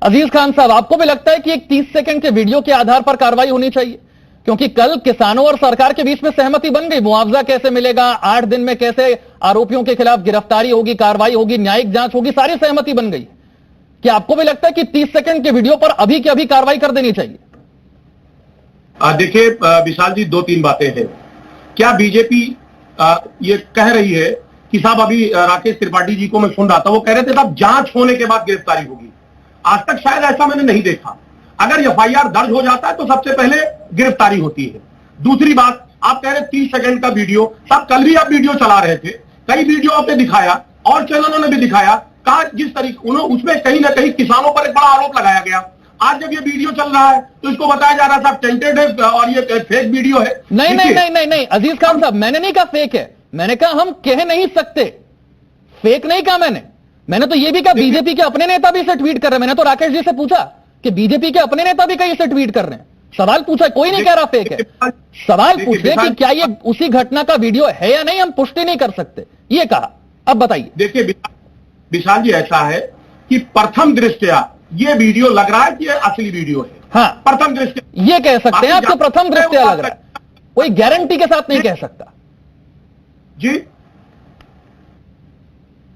अजीज खान साहब, आपको भी लगता है कि एक 30 सेकंड के वीडियो के आधार पर कार्रवाई होनी चाहिए? क्योंकि कल किसानों और सरकार के बीच में सहमति बन गई, मुआवजा कैसे मिलेगा, 8 दिन में कैसे आरोपियों के खिलाफ गिरफ्तारी होगी, कार्रवाई होगी, न्यायिक जांच होगी, सारी सहमति बन गई। क्या आपको भी लगता है कि 30 सेकंड के वीडियो पर अभी की अभी कार्रवाई कर देनी चाहिए? देखिए विशाल जी, 2-3 बातें हैं। क्या बीजेपी ये कह रही है कि साहब, अभी राकेश त्रिपाठी जी को मैं सुन रहा था, वो कह रहे थे साहब जांच होने के बाद गिरफ्तारी होगी। आज तक शायद ऐसा मैंने नहीं देखा। अगर एफआईआर दर्ज हो जाता है तो सबसे पहले गिरफ्तारी होती है। दूसरी बात, आप कह रहे 30 सेकंड का वीडियो, साहब कल भी आप वीडियो चला रहे थे, कई वीडियो आपने दिखाया और चैनलों ने भी दिखाया, कहा जिस तरीके उन्होंने उसमें कहीं ना कहीं किसानों पर एक बड़ा आरोप लगाया गया। आज जब ये वीडियो चल रहा है तो इसको बताया जा रहा था टेंटेड है और ये फेक वीडियो है। नहीं नहीं नहीं नहीं नहीं अजीज खान साहब, मैंने नहीं कहा फेक है, मैंने कहा हम कह नहीं सकते। फेक नहीं कहा मैंने तो ये भी कहा बीजेपी के अपने नेता भी इसे ट्वीट कर रहे हैं। मैंने तो राकेश जी से पूछा कि बीजेपी के अपने नेता भी कहीं इसे ट्वीट कर रहे हैं। सवाल पूछा, कोई नहीं कह रहा फेक है। सवाल पूछे कि क्या ये उसी घटना का वीडियो है या नहीं, हम पुष्टि नहीं कर सकते, ये कहा। अब बताइए। देखिए विशाल जी, ऐसा है कि प्रथम दृष्टया ये वीडियो लग रहा है कि ये असली वीडियो है। हाँ, प्रथम दृष्टया ये कह सकते हैं आपको, प्रथम दृष्टया लग रहा है, कोई गारंटी के साथ नहीं कह सकता जी।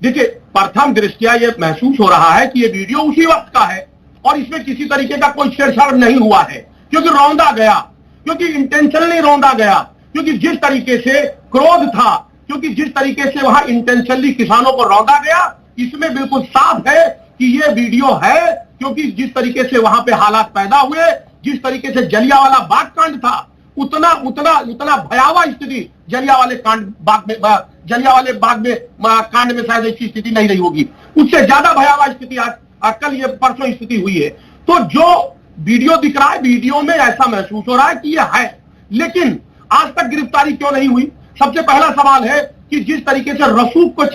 देखिए प्रथम दृष्टया ये महसूस हो रहा है कि ये वीडियो उसी वक्त का है और इसमें किसी तरीके का कोई छेड़छाड़ नहीं हुआ है, क्योंकि रौंदा गया, क्योंकि इंटेंशनली रौंदा गया, क्योंकि जिस तरीके से क्रोध था, क्योंकि जिस तरीके से वहां इंटेंशनली किसानों को रौंदा गया, इसमें बिल्कुल साफ है कि ये वीडियो है। क्योंकि जिस तरीके से वहां पे हालात पैदा हुए, जिस तरीके से जलियांवाला बाग कांड था, उतना भयावह स्थिति जलियांवाले बाग में कांड में शायद ऐसी स्थिति नहीं रही होगी। उससे ज्यादा भयावह स्थिति आज कल ये परसों स्थिति हुई है। तो जो वीडियो दिख रहा है, वीडियो में ऐसा महसूस हो रहा है कि ये है, लेकिन आज तक गिरफ्तारी क्यों नहीं हुई? सबसे पहला सवाल है कि जिस तरीके से रसूख के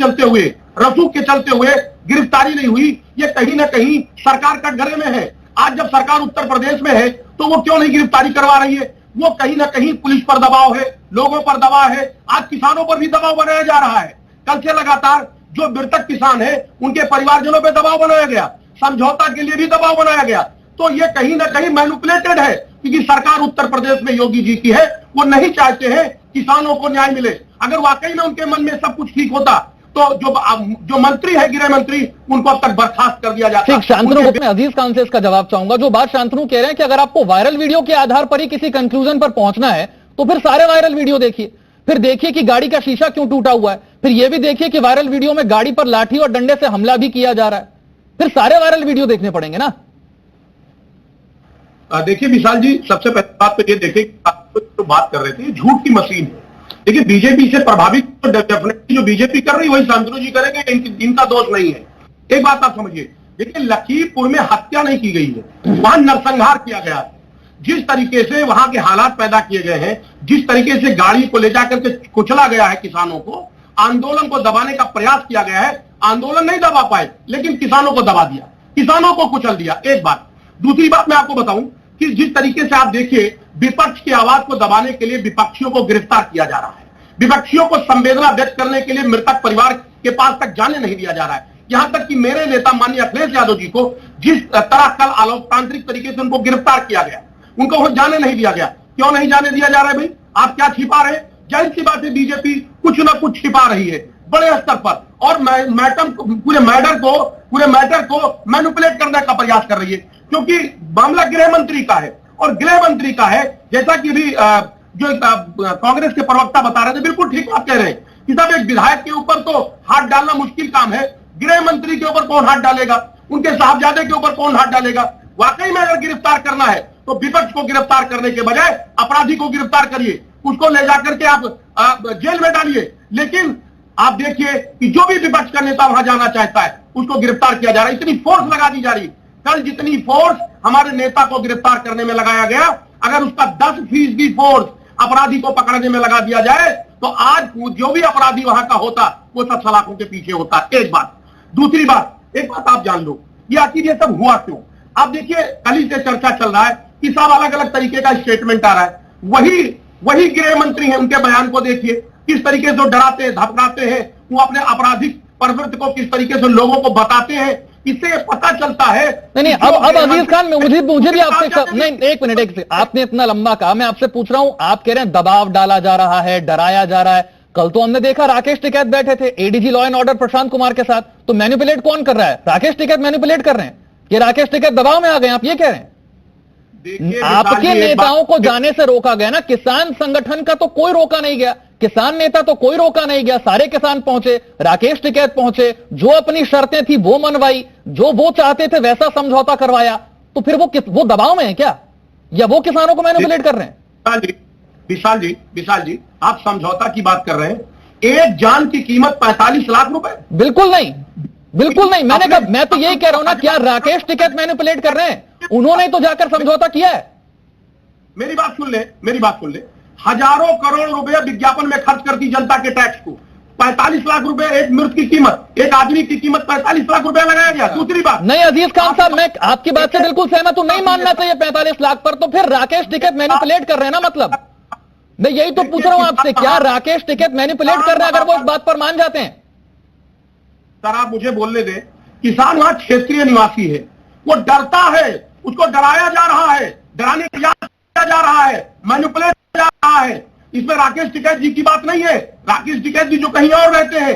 चलते हुए गिरफ्तारी नहीं हुई, ये कहीं ना कहीं सरकार कटघरे में है। आज जब सरकार उत्तर प्रदेश में है तो वो क्यों नहीं गिरफ्तारी करवा रही है? वो कहीं ना कहीं पुलिस पर दबाव है, लोगों पर दबाव है, आज किसानों पर भी दबाव बनाया जा रहा है। कल से लगातार जो मृतक किसान है उनके परिवारजनों पर दबाव बनाया गया, समझौता के लिए भी दबाव बनाया गया। तो ये कहीं ना कहीं मैनिपुलेटेड है, क्योंकि सरकार उत्तर प्रदेश में योगी जी की है, वो नहीं चाहते हैं किसानों को न्याय मिले। अगर वाकई में उनके मन में सब कुछ ठीक होता तो जो मंत्री है, गृह मंत्री, उनको अब तक बर्खास्त कर दिया जाता। ठीक, शांतनु, मैं अजीज खान से इसका जवाब चाहूंगा। जो बात शांतनु कह रहे हैं कि अगर आपको वायरल वीडियो के आधार पर ही किसी कंक्लूजन पर पहुंचना है तो फिर सारे वायरल वीडियो देखिए, फिर देखिए कि गाड़ी का शीशा क्यों टूटा हुआ है, फिर यह भी देखिए कि वायरल वीडियो में गाड़ी पर लाठी और डंडे से हमला भी किया जा रहा है। फिर सारे वायरल वीडियो देखने पड़ेंगे ना। देखिए विशाल जी, सबसे पहली बात तो ये देखिए, तो बात कर रहे थे झूठ की मशीन है। देखिए बीजेपी से प्रभावित तो डेफिनेटली जो बीजेपी कर रही है वही शांतनु जी करेंगे, इनका दोष नहीं है। एक बात आप समझिए, देखिए लखीमपुर में हत्या नहीं की गई है, वहां नरसंहार किया गया है। जिस तरीके से वहां के हालात पैदा किए गए हैं, जिस तरीके से गाड़ी को ले जाकर के कुचला गया है किसानों को, आंदोलन को दबाने का प्रयास किया गया है, आंदोलन नहीं दबा पाए लेकिन किसानों को दबा दिया, किसानों को कुचल दिया। एक बात। दूसरी बात मैं आपको बताऊं कि जिस तरीके से आप देखिए, विपक्ष की आवाज को दबाने के लिए विपक्षियों को गिरफ्तार किया जा रहा है, विपक्षियों को संवेदना व्यक्त करने के लिए मृतक परिवार के पास तक जाने नहीं दिया जा रहा है। यहां तक कि मेरे नेता माननीय अखिलेश यादव जी को जिस तरह कल अलोकतांत्रिक तरीके से उनको गिरफ्तार किया गया, उनको वो जाने नहीं दिया गया। क्यों नहीं जाने दिया जा रहा है भाई? आप क्या छिपा रहे हैं? जाहिर सी बात है बीजेपी कुछ ना कुछ छिपा रही है बड़े स्तर पर, और पूरे मैटर को मैनिपुलेट करने का प्रयास कर रही है, क्योंकि मामला गृह मंत्री का है और गृह मंत्री का है। जैसा कि भी जो कांग्रेस के प्रवक्ता बता रहे थे, बिल्कुल ठीक बात कह रहे हैं कि साहब एक विधायक के ऊपर तो हाथ डालना मुश्किल काम है, गृह मंत्री के ऊपर कौन हाथ डालेगा? उनके साहबजादे के ऊपर कौन हाथ डालेगा? वाकई में अगर गिरफ्तार करना है तो विपक्ष को गिरफ्तार करने के बजाय अपराधी को गिरफ्तार करिए, उसको ले जाकर के आप जेल में डालिए। लेकिन आप देखिए कि जो भी विपक्ष का नेता वहां जाना चाहता है उसको गिरफ्तार किया जा रहा है, इतनी फोर्स लगा दी जा रही। कल जितनी फोर्स हमारे नेता को गिरफ्तार करने में लगाया गया, अगर उसका 10% फोर्स अपराधी को पकड़ने में लगा दिया जाए तो आज जो भी अपराधी वहां का होता वो सब सलाखों के पीछे होता। एक बात। दूसरी बात, एक बात आप जान लो, ये आखिर ये सब हुआ क्यों? आप देखिए कल ही से चर्चा चल रहा है कि सब अलग अलग तरीके का स्टेटमेंट आ रहा है। वही गृह मंत्री है, उनके बयान को देखिए किस तरीके से डराते हैं, धमकाते हैं, वो अपने आपराधिक प्रवृत्ति को किस तरीके से लोगों को बताते हैं इससे पता चलता है। नहीं, अब अजीज खान मुझे भी आपसे नहीं, एक मिनट, आपने इतना लंबा कहा, मैं आपसे पूछ रहा हूं, आप कह रहे हैं दबाव डाला जा रहा है, डराया जा रहा है। कल तो हमने देखा राकेश टिकैत बैठे थे ADG law and order Prashant Kumar के साथ, तो मैनिपुलेट कौन कर रहा है? राकेश टिकैत मैनिपुलेट कर रहे हैं कि राकेश टिकैत दबाव में आ गए, आप ये कह रहे हैं? आपके नेताओं को जाने से रोका गया ना, किसान संगठन का तो कोई रोका नहीं गया, किसान नेता तो कोई रोका नहीं गया, सारे किसान पहुंचे, राकेश टिकैत पहुंचे, जो अपनी शर्तें थी वो मनवाई, जो वो चाहते थे वैसा समझौता करवाया, तो फिर वो दबाव में है क्या, या वो किसानों को मैनिपुलेट कर रहे हैं? विशाल जी, आप समझौता की बात कर रहे हैं, एक जान की कीमत 45 लाख रुपए? बिल्कुल नहीं, बिल्कुल नहीं। मैंने कहा, मैं तो यही कह रहा हूं ना, क्या राकेश टिकैत मैनिपुलेट कर रहे हैं? उन्होंने तो जाकर समझौता किया है। मेरी बात सुन ले, हजारों करोड़ रुपए विज्ञापन में खर्च करती जनता के टैक्स को, 45 लाख रुपए एक मृत की कीमत, एक आदमी की कीमत 45 लाख रुपए लगाया गया। दूसरी बात, नहीं अजीज खान साहब, मैं आपकी बात से बिल्कुल सहमत हूं, नहीं मानना चाहिए 45 लाख पर, तो फिर राकेश टिकैत मैनिपुलेट कर रहे हैं ना, मतलब मैं यही तो पूछ रहा हूं आपसे, क्या राकेश टिकैत मैनिपुलेट कर रहे हैं, अगर वो इस बात पर मान जाते हैं? सर आप मुझे बोलने दें, किसान वहां क्षेत्रीय निवासी है, वो डरता है, उसको डराया जा रहा है, डराने का प्रयास किया जा रहा है, मैनिपुलेट किया जा रहा है। इसमें राकेश टिकैत जी की बात नहीं है, राकेश टिकैत जी जो कहीं और रहते हैं,